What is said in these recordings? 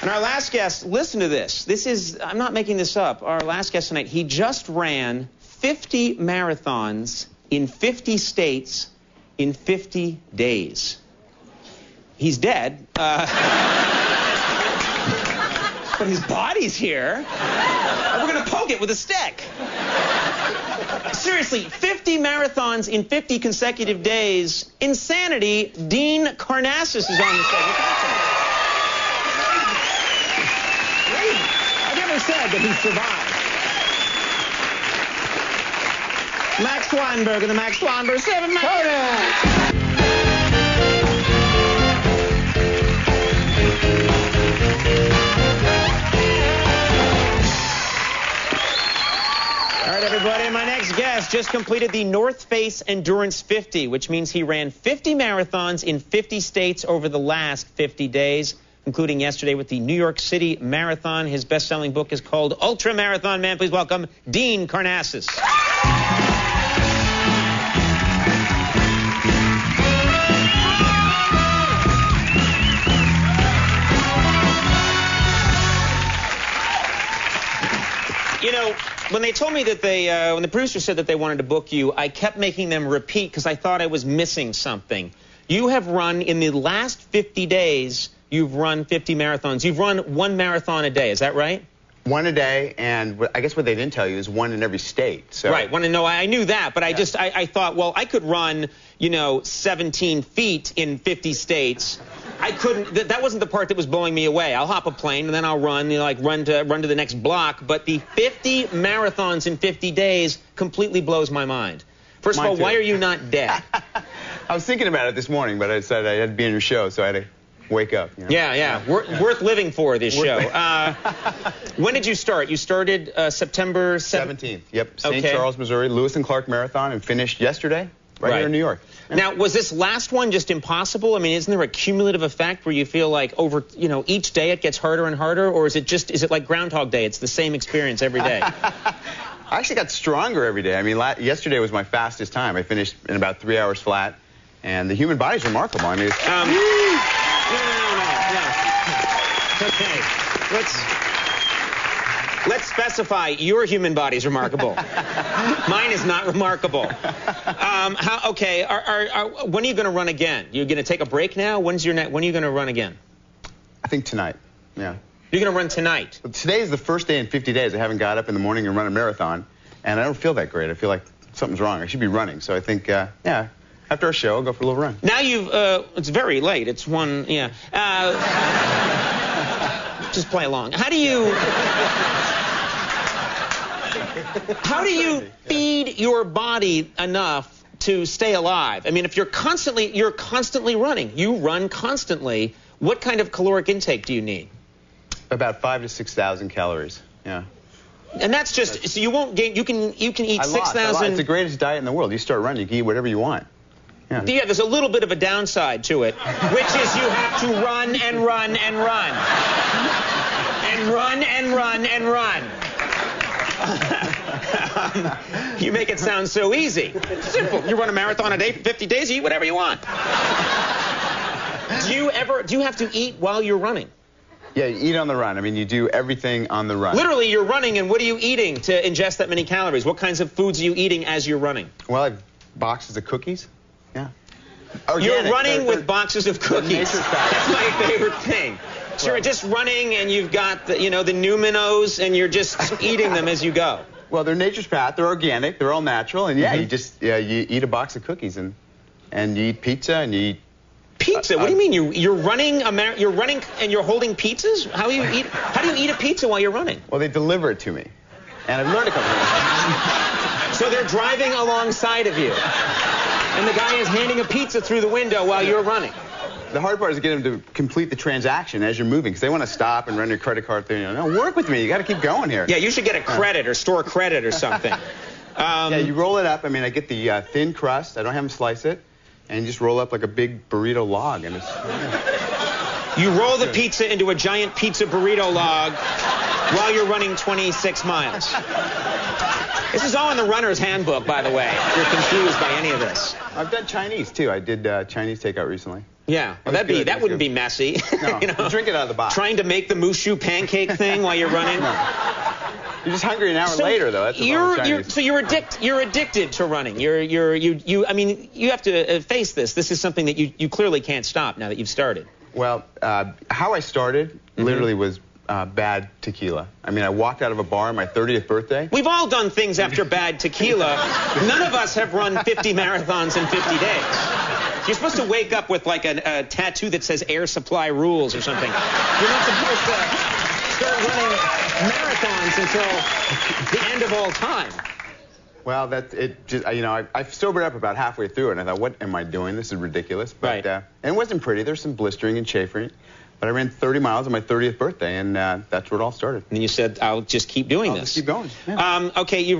And our last guest, listen to this. This is, I'm not making this up. Our last guest tonight, he just ran 50 marathons in 50 states in 50 days. He's dead. But his body's here. And we're going to poke it with a stick. Seriously, 50 marathons in 50 consecutive days. Insanity. Dean Karnazes is on the stage. I never said that he survived. Max Weinberg and the Max Weinberg 7 Marathon. All right, everybody, my next guest just completed the North Face Endurance 50, which means he ran 50 marathons in 50 states over the last 50 days, including yesterday with the New York City Marathon. His best-selling book is called Ultra Marathon Man. Please welcome Dean Karnazes. You know, when they told me that when the producer said that they wanted to book you, I kept making them repeat because I thought I was missing something. You have run, in the last 50 days, you've run 50 marathons. You've run 1 marathon a day, is that right? 1 a day, and I guess what they didn't tell you is 1 in every state. So. Right, no, I knew that, but yeah. I thought, well, I could run, 17 feet in 50 states. I couldn't, that wasn't the part that was blowing me away. I'll hop a plane and then I'll run, run to the next block. But the 50 marathons in 50 days completely blows my mind. First of all, why are you not dead? I was thinking about it this morning, but I decided I had to be in your show, so I had to wake up. Yeah. Worth living for this show. When did you start? You started September 17th. Yep, St. Charles, Missouri, Lewis and Clark Marathon, and finished yesterday right here in New York. Yeah. Now, was this last one just impossible? I mean, isn't there a cumulative effect where you feel like over, each day it gets harder and harder, or is it like Groundhog Day? It's the same experience every day. I actually got stronger every day. I mean, yesterday was my fastest time. I finished in about 3 hours flat, and the human body's remarkable. I mean, it's... No. Okay. Let's specify your human body's remarkable. Mine is not remarkable. When are you going to run again? You're going to take a break now? When are you going to run again? I think tonight. Yeah. You're going to run tonight? Well, today is the first day in 50 days I haven't got up in the morning and run a marathon, and I don't feel that great. I feel like something's wrong. I should be running. So I think, yeah, after our show, I'll go for a little run. Now it's very late. It's 1, yeah. Just play along. How do you feed your body enough to stay alive? I mean, if you're constantly running, you run constantly, what kind of caloric intake do you need? About 5,000 to 6,000 calories, yeah. And that's just, so you won't gain, you can eat 6,000. It's the greatest diet in the world. You start running, you can eat whatever you want. Yeah, there's a little bit of a downside to it, which is you have to run and run and run. And run and run and run. You make it sound so easy. Simple. You run a marathon a day for 50 days, you eat whatever you want. Do you have to eat while you're running? Yeah, you eat on the run. I mean, you do everything on the run. Literally, you're running, and what are you eating to ingest that many calories? What kinds of foods are you eating as you're running? Well, I have boxes of cookies. Yeah. Organic. You're running with boxes of cookies. That's my favorite thing. So you're just running, and you've got the Numinos, and you're just eating them as you go. Well, they're Nature's Path. They're organic. They're all natural. And yeah, you eat a box of cookies, and you eat pizza, and you eat. Pizza? What do you mean? You're running and you're holding pizzas? How do you eat a pizza while you're running? Well, they deliver it to me, and I've learned a couple of things. So they're driving alongside of you, and the guy is handing a pizza through the window while you're running. The hard part is getting them to complete the transaction as you're moving, because they want to stop and run your credit card through. No, work with me. You got to keep going here. Yeah, you should get a credit or store credit or something. Yeah, you roll it up. I mean, I get the thin crust. I don't have them slice it. And you just roll up like a big burrito log. And it's... You roll the pizza into a giant pizza burrito log while you're running 26 miles. This is all in the runner's handbook, by the way, if you're confused by any of this. I've done Chinese, too. I did Chinese takeout recently. Yeah, well, that wouldn't be messy. No, you know, drink it out of the box. Trying to make the mushu pancake thing while you're running. No. You're just hungry an hour later, though. That's the problem. So you're addicted to running. I mean, you have to face this. This is something that you clearly can't stop now that you've started. Well, how I started literally was bad tequila. I mean, I walked out of a bar on my 30th birthday. We've all done things after bad tequila. None of us have run 50 marathons in 50 days. You're supposed to wake up with like a tattoo that says Air Supply Rules or something. You're not supposed to start running marathons until the end of all time. Well, that's it. Just you know, I sobered up about halfway through it, and I thought, what am I doing? This is ridiculous. But, right. And it wasn't pretty. There's some blistering and chafing. But I ran 30 miles on my 30th birthday, and that's where it all started. And you said, I'll just keep doing this. Just keep going. Yeah. Okay, you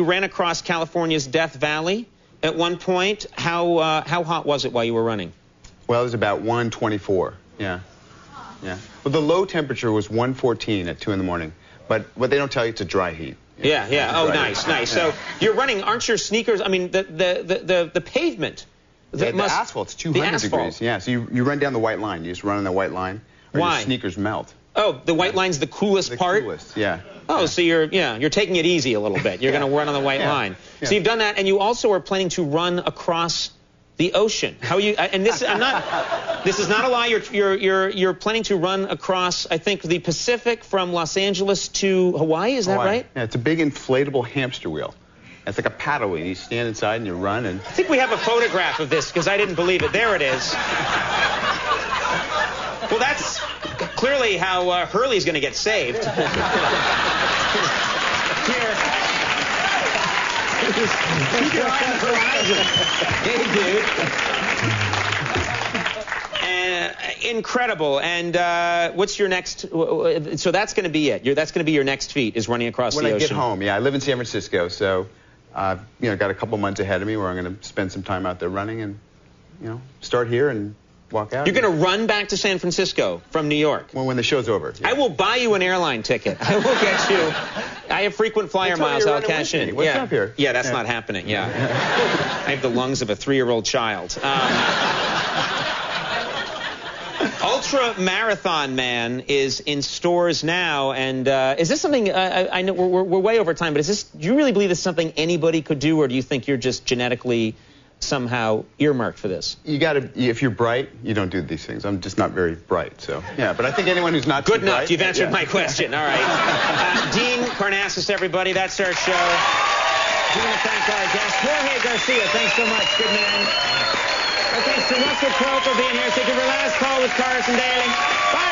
ran across California's Death Valley at one point. How hot was it while you were running? Well, it was about 124. Yeah. Yeah. Well, the low temperature was 114 at 2 in the morning. But what they don't tell you, it's a dry heat. Yeah, yeah. Oh, nice, nice. Yeah. So you're running, aren't your sneakers, I mean, the pavement. The asphalt's 200 degrees. Yeah, so you run down the white line. You just run on the white line, or Why? your sneakers melt. Oh, the white line's the coolest part? The coolest, yeah. Oh, yeah. So you're taking it easy a little bit. You're going to run on the white line. Yeah. So you've done that, and you also are planning to run across the ocean. How are you? And this, this is not a lie. You're planning to run across, I think, the Pacific from Los Angeles to Hawaii. Is that right? Yeah, it's a big inflatable hamster wheel. It's like a paddle wheel. You stand inside and you run. And I think we have a photograph of this because I didn't believe it. There it is. Well, that's clearly how Hurley's going to get saved. Here. Keep your eye on the horizon. Hey, dude. Incredible. And what's your next? So that's going to be it. That's going to be your next feat, is running across the ocean. When I get home, yeah. I live in San Francisco, so got a couple months ahead of me where I'm going to spend some time out there running and start here and walk out. You're going to run back to San Francisco from New York? Well, when the show's over. Yeah. I will buy you an airline ticket. I will get you. I have frequent flyer miles. I'll cash in. What's up here? Yeah, that's not happening. Yeah. I have the lungs of a 3-year-old child. Ultra Marathon Man is in stores now, and is this something? I know we're way over time, but is this? Do you really believe this is something anybody could do, or do you think you're just genetically somehow earmarked for this? You got to. If you're bright, you don't do these things. I'm just not very bright, so yeah. But I think anyone who's not good enough. Bright, You've answered my question. All right, Dean Karnazes, everybody. That's our show. We want to thank our guest, Jorge Garcia. Thanks so much. Good man. Thanks to Russell Crowe for being here. Thank you for Last Call with Carson Daly. Bye.